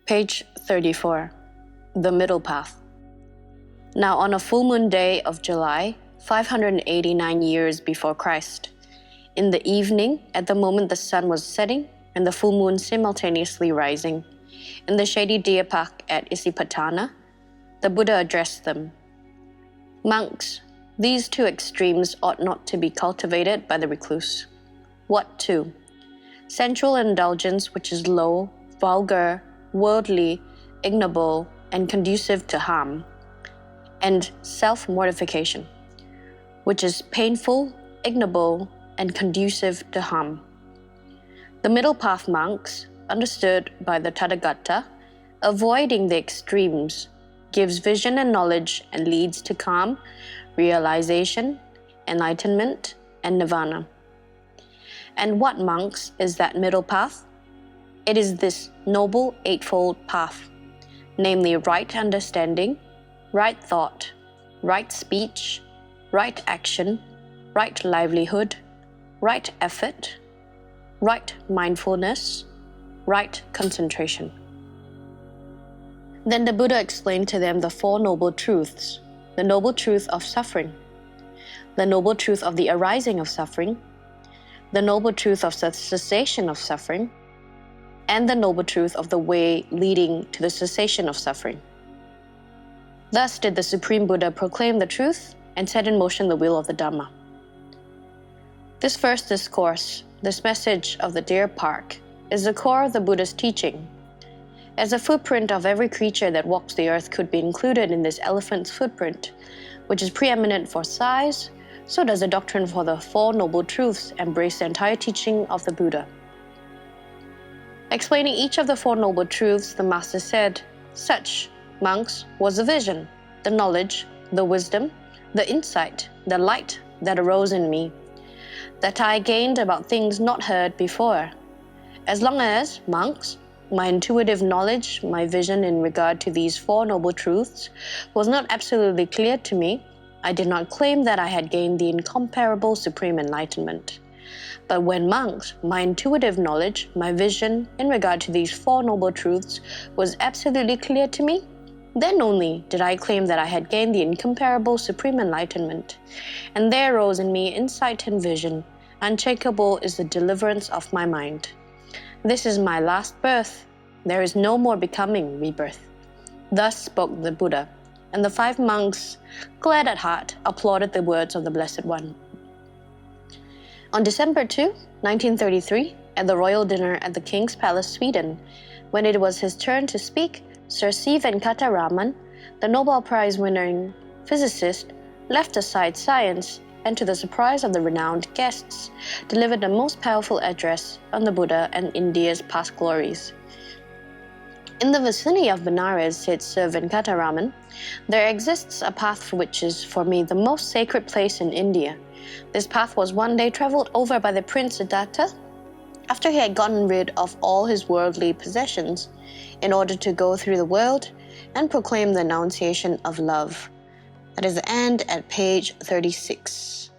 Page 34. The Middle Path. Now on a full moon day of July, 589 years before Christ, in the evening, at the moment the sun was setting and the full moon simultaneously rising, in the shady deer park at Isipatana, the Buddha addressed them. Monks, these two extremes ought not to be cultivated by the recluse. What two? Sensual indulgence, which is low, vulgar, worldly, ignoble, and conducive to harm, and self-mortification, which is painful, ignoble, and conducive to harm. The middle path monks, understood by the Tathagata, avoiding the extremes, gives vision and knowledge and leads to calm, realization, enlightenment, and nirvana. And what, monks, is that middle path? It is this noble eightfold path, namely right understanding, right thought, right speech, right action, right livelihood, right effort, right mindfulness, right concentration. Then the Buddha explained to them the Four Noble Truths, the noble truth of suffering, the noble truth of the arising of suffering, the noble truth of the cessation of suffering, and the noble truth of the way leading to the cessation of suffering. Thus did the Supreme Buddha proclaim the truth and set in motion the wheel of the Dhamma. This first discourse, this message of the deer park, is the core of the Buddha's teaching. As a footprint of every creature that walks the earth could be included in this elephant's footprint, which is preeminent for size, so does the doctrine for the Four Noble Truths embrace the entire teaching of the Buddha. Explaining each of the Four Noble Truths, the Master said, such, monks, was the vision, the knowledge, the wisdom, the insight, the light that arose in me, that I gained about things not heard before. As long as, monks, my intuitive knowledge, my vision in regard to these Four Noble Truths was not absolutely clear to me, I did not claim that I had gained the incomparable supreme enlightenment. But when, monks, my intuitive knowledge, my vision in regard to these Four Noble Truths was absolutely clear to me, then only did I claim that I had gained the incomparable supreme enlightenment. And there arose in me insight and vision. Unshakable is the deliverance of my mind. This is my last birth. There is no more becoming rebirth. Thus spoke the Buddha, and the 5 monks, glad at heart, applauded the words of the Blessed One. On December 2, 1933, at the royal dinner at the King's Palace, Sweden, when it was his turn to speak, Sir C. Venkataraman, the Nobel Prize-winning physicist, left aside science and, to the surprise of the renowned guests, delivered the most powerful address on the Buddha and India's past glories. In the vicinity of Benares, said Sir Venkataraman, there exists a path which is for me the most sacred place in India. This path was one day travelled over by the Prince Siddhartha after he had gotten rid of all his worldly possessions in order to go through the world and proclaim the annunciation of love. That is the end at page 36.